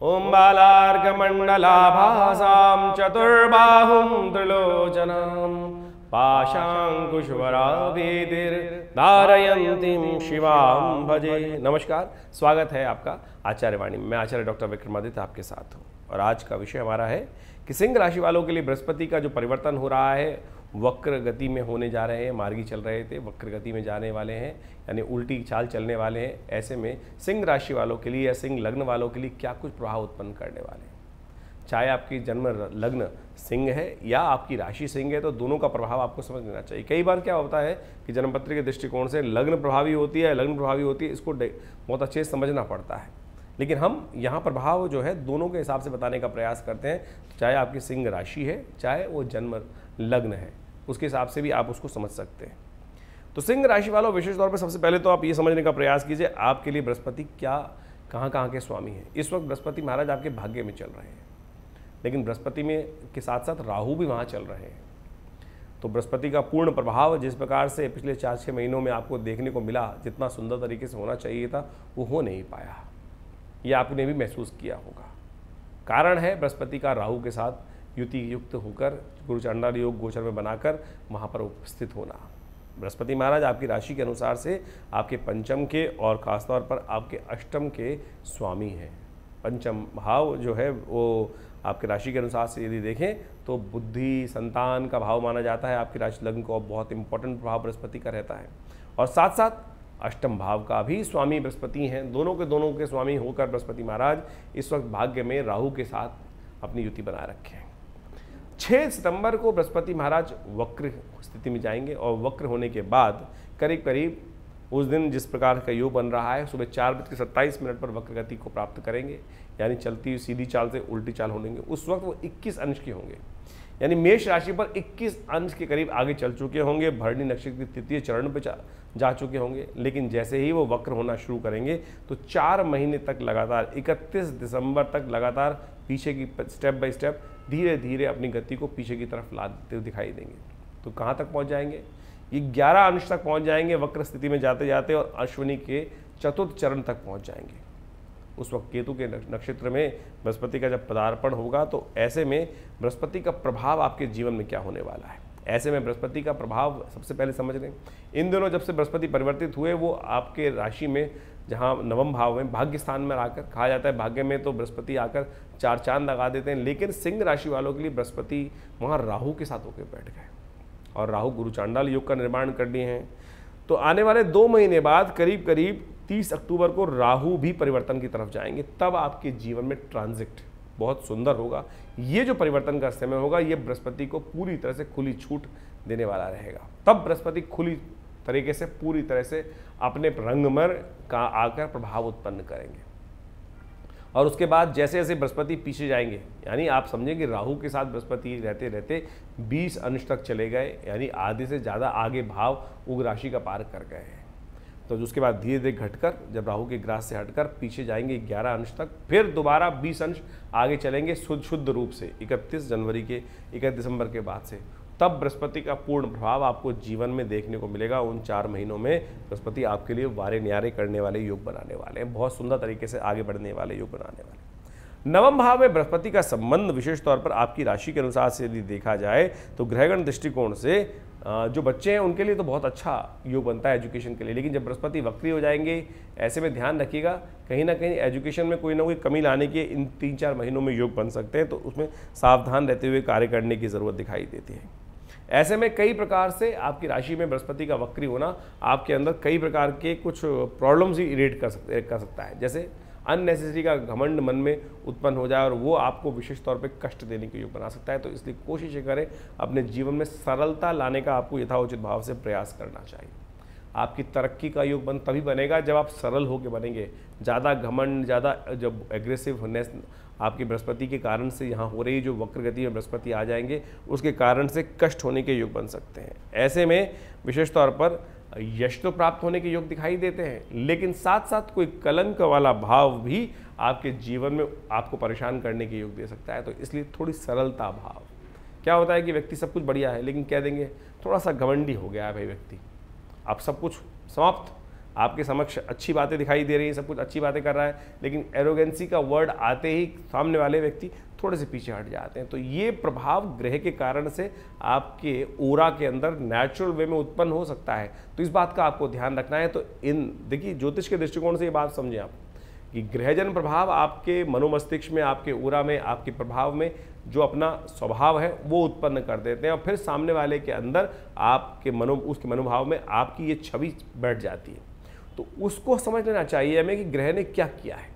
ओम बालार्कमण्डलाभासां चतुर्बाहुं त्रिलोचनां पाशांकुशवराभेदिर्धारयन्तीं शिवां भजे। नमस्कार, स्वागत है आपका आचार्य वाणी में। मैं आचार्य डॉक्टर विक्रमादित्य आपके साथ हूँ और आज का विषय हमारा है कि सिंह राशि वालों के लिए बृहस्पति का जो परिवर्तन हो रहा है, वक्र गति में होने जा रहे हैं। मार्गी चल रहे थे, वक्र गति में जाने वाले हैं, यानी उल्टी चाल चलने वाले हैं। ऐसे में सिंह राशि वालों के लिए या सिंह लग्न वालों के लिए क्या कुछ प्रभाव उत्पन्न करने वाले हैं। चाहे आपकी जन्म लग्न सिंह है या आपकी राशि सिंह है, तो दोनों का प्रभाव आपको समझ लेना चाहिए। कई बार क्या होता है कि जन्मपत्र के दृष्टिकोण से लग्न प्रभावी होती है, लग्न प्रभावी होती है, इसको बहुत अच्छे से समझना पड़ता है। लेकिन हम यहाँ प्रभाव जो है दोनों के हिसाब से बताने का प्रयास करते हैं। चाहे आपकी सिंह राशि है, चाहे वो जन्म लग्न है, उसके हिसाब से भी आप उसको समझ सकते हैं। तो सिंह राशि वालों, विशेष तौर पर सबसे पहले तो आप ये समझने का प्रयास कीजिए आपके लिए बृहस्पति कहाँ के स्वामी हैं। इस वक्त बृहस्पति महाराज आपके भाग्य में चल रहे हैं, लेकिन बृहस्पति में के साथ साथ राहु भी वहाँ चल रहे हैं। तो बृहस्पति का पूर्ण प्रभाव जिस प्रकार से पिछले 4-6 महीनों में आपको देखने को मिला, जितना सुंदर तरीके से होना चाहिए था, वो हो नहीं पाया। ये आपने भी महसूस किया होगा। कारण है बृहस्पति का राहु के साथ युति युक्त होकर गुरु चांडाल योग गोचर में बनाकर वहाँ पर उपस्थित होना। बृहस्पति महाराज आपकी राशि के अनुसार से आपके पंचम के और खासतौर पर आपके अष्टम के स्वामी हैं। पंचम भाव जो है वो आपके राशि के अनुसार से यदि देखें तो बुद्धि संतान का भाव माना जाता है। आपकी राशि लग्न को बहुत इंपॉर्टेंट प्रभाव बृहस्पति का रहता है और साथ साथ अष्टम भाव का भी स्वामी बृहस्पति हैं। दोनों के स्वामी होकर बृहस्पति महाराज इस वक्त भाग्य में राहु के साथ अपनी युति बनाए रखे हैं। 6 सितंबर को बृहस्पति महाराज वक्र स्थिति में जाएंगे और वक्र होने के बाद करीब करीब उस दिन जिस प्रकार का योग बन रहा है, सुबह 4:27 पर वक्र गति को प्राप्त करेंगे, यानी चलती हुई सीधी चाल से उल्टी चाल होंगे। उस वक्त वो 21 अंश के होंगे, यानी मेष राशि पर 21 अंश के करीब आगे चल चुके होंगे। भरणी नक्षत्र के 3य चरण पर जा चुके होंगे। लेकिन जैसे ही वो वक्र होना शुरू करेंगे तो 4 महीने तक लगातार 31 दिसंबर तक लगातार पीछे की स्टेप बाय स्टेप धीरे धीरे अपनी गति को पीछे की तरफ लाते हुए दिखाई देंगे। तो कहाँ तक पहुँच जाएंगे? ये 11 अंश तक पहुँच जाएंगे वक्र स्थिति में जाते जाते, और अश्विनी के 4th चरण तक पहुँच जाएंगे। उस वक्त केतु के नक्षत्र में बृहस्पति का जब पदार्पण होगा, तो ऐसे में बृहस्पति का प्रभाव आपके जीवन में क्या होने वाला है। ऐसे में बृहस्पति का प्रभाव सबसे पहले समझ लें। इन दिनों जब से बृहस्पति परिवर्तित हुए, वो आपके राशि में जहाँ नवम भाव में भाग्य स्थान में आकर, कहा जाता है भाग्य में तो बृहस्पति आकर 4 चांद लगा देते हैं। लेकिन सिंह राशि वालों के लिए बृहस्पति वहाँ राहु के साथ होकर बैठ गए और राहु गुरु चांडाल योग का निर्माण कर लिए हैं। तो आने वाले 2 महीने बाद करीब करीब 30 अक्टूबर को राहु भी परिवर्तन की तरफ जाएंगे। तब आपके जीवन में ट्रांजिट बहुत सुंदर होगा। ये जो परिवर्तन का समय होगा, ये बृहस्पति को पूरी तरह से खुली छूट देने वाला रहेगा। तब बृहस्पति खुली तरीके से पूरी तरह से अपने रंगमर का आकर प्रभाव उत्पन्न करेंगे। और उसके बाद जैसे जैसे बृहस्पति पीछे जाएंगे, यानी आप समझें कि राहु के साथ बृहस्पति रहते रहते 20 अंश तक चले गए, यानी आधे से ज़्यादा आगे भाव उग्र राशि का पार कर गए हैं। तो उसके बाद धीरे धीरे घटकर जब राहु के ग्रास से हटकर पीछे जाएंगे 11 अंश तक, फिर दोबारा 20 अंश आगे चलेंगे शुद्ध रूप से 31 दिसंबर के बाद से। तब बृहस्पति का पूर्ण प्रभाव आपको जीवन में देखने को मिलेगा। उन 4 महीनों में बृहस्पति आपके लिए वारे न्यारे करने वाले योग बनाने वाले हैं, बहुत सुंदर तरीके से आगे बढ़ने वाले योग बनाने वाले। नवम भाव में बृहस्पति का संबंध विशेष तौर पर आपकी राशि के अनुसार से यदि देखा जाए तो ग्रहगण दृष्टिकोण से जो बच्चे हैं उनके लिए तो बहुत अच्छा योग बनता है एजुकेशन के लिए। लेकिन जब बृहस्पति वक्री हो जाएंगे, ऐसे में ध्यान रखिएगा कहीं ना कहीं एजुकेशन में कोई ना कोई कमी लाने के इन 3-4 महीनों में योग बन सकते हैं। तो उसमें सावधान रहते हुए कार्य करने की ज़रूरत दिखाई देती है। ऐसे में कई प्रकार से आपकी राशि में बृहस्पति का वक्री होना आपके अंदर कई प्रकार के कुछ प्रॉब्लम्स ही इरेट कर सकता है। जैसे अननेसेसरी का घमंड मन में उत्पन्न हो जाए और वो आपको विशेष तौर पे कष्ट देने के योग बना सकता है। तो इसलिए कोशिश करें अपने जीवन में सरलता लाने का आपको यथाउचित भाव से प्रयास करना चाहिए। आपकी तरक्की का योग तभी बनेगा जब आप सरल होकर बनेंगे। ज़्यादा घमंड, ज़्यादा जब एग्रेसिवनेस आपकी बृहस्पति के कारण से यहाँ हो रही, जो वक्र गति में बृहस्पति आ जाएंगे उसके कारण से कष्ट होने के योग बन सकते हैं। ऐसे में विशेष तौर पर यश तो प्राप्त होने के योग दिखाई देते हैं, लेकिन साथ साथ कोई कलंक वाला भाव भी आपके जीवन में आपको परेशान करने के योग दे सकता है। तो इसलिए थोड़ी सरलता भाव। क्या होता है कि व्यक्ति सब कुछ बढ़िया है, लेकिन कह देंगे थोड़ा सा घमंडी हो गया है भाई व्यक्ति, अब सब कुछ समाप्त, आपके समक्ष अच्छी बातें दिखाई दे रही हैं, सब कुछ अच्छी बातें कर रहा है, लेकिन एरोगेंसी का वर्ड आते ही सामने वाले व्यक्ति थोड़े से पीछे हट जाते हैं। तो ये प्रभाव ग्रह के कारण से आपके ऑरा के अंदर नेचुरल वे में उत्पन्न हो सकता है। तो इस बात का आपको ध्यान रखना है। तो देखिए, ज्योतिष के दृष्टिकोण से ये बात समझें आप कि ग्रहजन प्रभाव आपके मनोमस्तिष्क में, आपके ऑरा में, आपके प्रभाव में जो अपना स्वभाव है वो उत्पन्न कर देते हैं और फिर सामने वाले के अंदर आपके उसके मनोभाव में आपकी ये छवि बैठ जाती है। तो उसको समझ लेना चाहिए हमें कि ग्रह ने क्या किया है,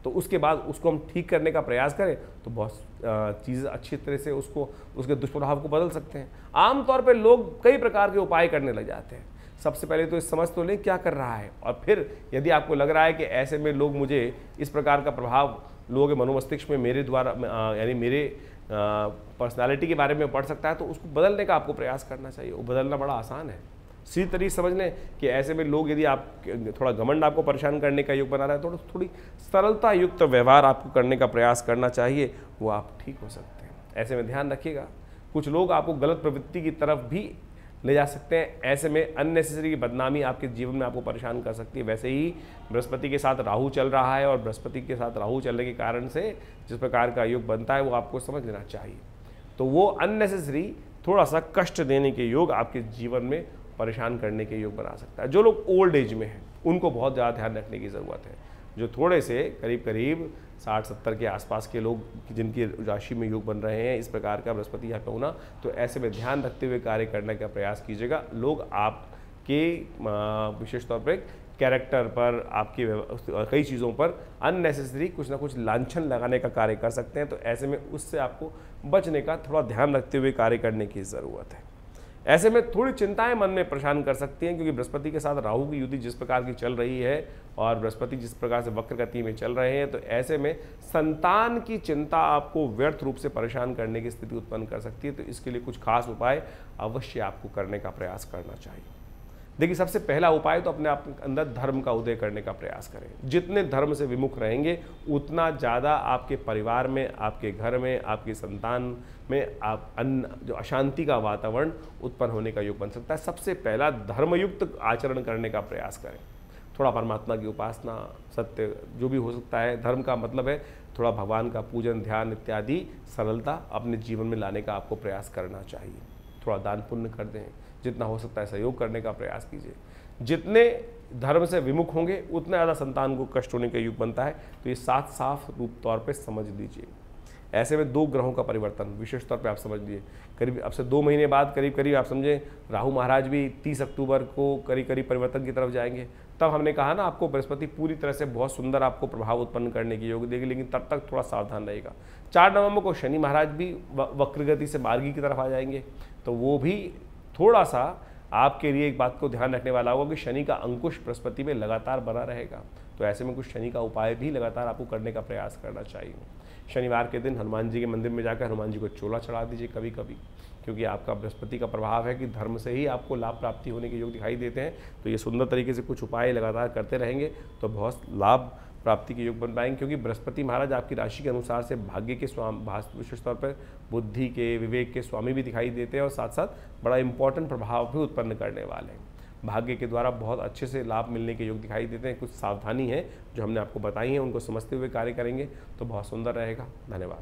तो उसके बाद उसको हम ठीक करने का प्रयास करें तो बहुत चीज़ अच्छी तरह से उसके दुष्प्रभाव को बदल सकते हैं। आमतौर पर लोग कई प्रकार के उपाय करने लग जाते हैं। सबसे पहले तो इस समझ तो लें क्या कर रहा है, और फिर यदि आपको लग रहा है कि ऐसे में लोग मुझे इस प्रकार का प्रभाव लोगों के मनोमस्तिष्क में मेरे द्वारा यानी मेरे पर्सनालिटी के बारे में पड़ सकता है, तो उसको बदलने का आपको प्रयास करना चाहिए। वो बदलना बड़ा आसान है। सीधी तरीके समझ लें कि ऐसे में लोग यदि आप थोड़ा घमंड आपको परेशान करने का योग बना रहा है तो थोड़ी सरलता युक्त व्यवहार आपको करने का प्रयास करना चाहिए, वो आप ठीक हो सकते हैं। ऐसे में ध्यान रखिएगा, कुछ लोग आपको गलत प्रवृत्ति की तरफ भी ले जा सकते हैं। ऐसे में अननेसेसरी बदनामी आपके जीवन में आपको परेशान कर सकती है। वैसे ही बृहस्पति के साथ राहु चल रहा है और बृहस्पति के साथ राहु चलने के कारण से जिस प्रकार का योग बनता है वो आपको समझ लेना चाहिए। तो वो अननेसेसरी थोड़ा सा कष्ट देने के योग आपके जीवन में परेशान करने के योग बना सकता है। जो लोग ओल्ड एज में हैं उनको बहुत ज़्यादा ध्यान रखने की ज़रूरत है। जो थोड़े से करीब 60-70 के आसपास के लोग जिनकी राशि में योग बन रहे हैं, इस प्रकार का बृहस्पति यहाँ पे होना, तो ऐसे में ध्यान रखते हुए कार्य करने का प्रयास कीजिएगा। लोग आपके विशेष तौर पर कैरेक्टर पर, आपकी कई चीज़ों पर अननेसेसरी कुछ ना कुछ लांछन लगाने का कार्य कर सकते हैं। तो ऐसे में उससे आपको बचने का थोड़ा ध्यान रखते हुए कार्य करने की ज़रूरत है। ऐसे में थोड़ी चिंताएं मन में परेशान कर सकती हैं, क्योंकि बृहस्पति के साथ राहु की युति जिस प्रकार की चल रही है और बृहस्पति जिस प्रकार से वक्र गति में चल रहे हैं, तो ऐसे में संतान की चिंता आपको व्यर्थ रूप से परेशान करने की स्थिति उत्पन्न कर सकती है। तो इसके लिए कुछ खास उपाय अवश्य आपको करने का प्रयास करना चाहिए। देखिए, सबसे पहला उपाय तो अपने आप अंदर धर्म का उदय करने का प्रयास करें। जितने धर्म से विमुख रहेंगे उतना ज़्यादा आपके परिवार में, आपके घर में, आपकी संतान में जो अशांति का वातावरण उत्पन्न होने का योग बन सकता है। सबसे पहला धर्मयुक्त आचरण करने का प्रयास करें। थोड़ा परमात्मा की उपासना, सत्य जो भी हो सकता है, धर्म का मतलब है थोड़ा भगवान का पूजन, ध्यान इत्यादि सरलता अपने जीवन में लाने का आपको प्रयास करना चाहिए। थोड़ा दान पुण्य कर दें, जितना हो सकता है सहयोग करने का प्रयास कीजिए। जितने धर्म से विमुख होंगे उतना ज़्यादा संतान को कष्ट होने का युग बनता है। तो ये साफ रूप तौर पे समझ लीजिए। ऐसे में 2 ग्रहों का परिवर्तन विशेष तौर पे आप समझ लीजिए। करीब अब से 2 महीने बाद करीब आप समझें राहु महाराज भी 30 अक्टूबर को करीब परिवर्तन की तरफ जाएंगे। तब हमने कहा ना, आपको बृहस्पति पूरी तरह से बहुत सुंदर आपको प्रभाव उत्पन्न करने की योग देगी, लेकिन तब तक थोड़ा सावधान रहेगा। 4 नवंबर को शनि महाराज भी वक्रगति से मार्गी की तरफ आ जाएंगे, तो वो भी थोड़ा सा आपके लिए एक बात को ध्यान रखने वाला होगा कि शनि का अंकुश बृहस्पति में लगातार बना रहेगा। तो ऐसे में कुछ शनि का उपाय भी लगातार आपको करने का प्रयास करना चाहिए। शनिवार के दिन हनुमान जी के मंदिर में जाकर हनुमान जी को चोला चढ़ा दीजिए कभी, क्योंकि आपका बृहस्पति का प्रभाव है कि धर्म से ही आपको लाभ प्राप्ति होने के योग दिखाई देते हैं। तो ये सुंदर तरीके से कुछ उपाय लगातार करते रहेंगे तो बहुत लाभ प्राप्ति के योग बन पाएंगे, क्योंकि बृहस्पति महाराज आपकी राशि के अनुसार से भाग्य के विशेष तौर पर बुद्धि के, विवेक के स्वामी भी दिखाई देते हैं और साथ साथ बड़ा इंपॉर्टेंट प्रभाव भी उत्पन्न करने वाले हैं। भाग्य के द्वारा बहुत अच्छे से लाभ मिलने के योग दिखाई देते हैं। कुछ सावधानी है जो हमने आपको बताई है, उनको समझते हुए कार्य करेंगे तो बहुत सुंदर रहेगा। धन्यवाद।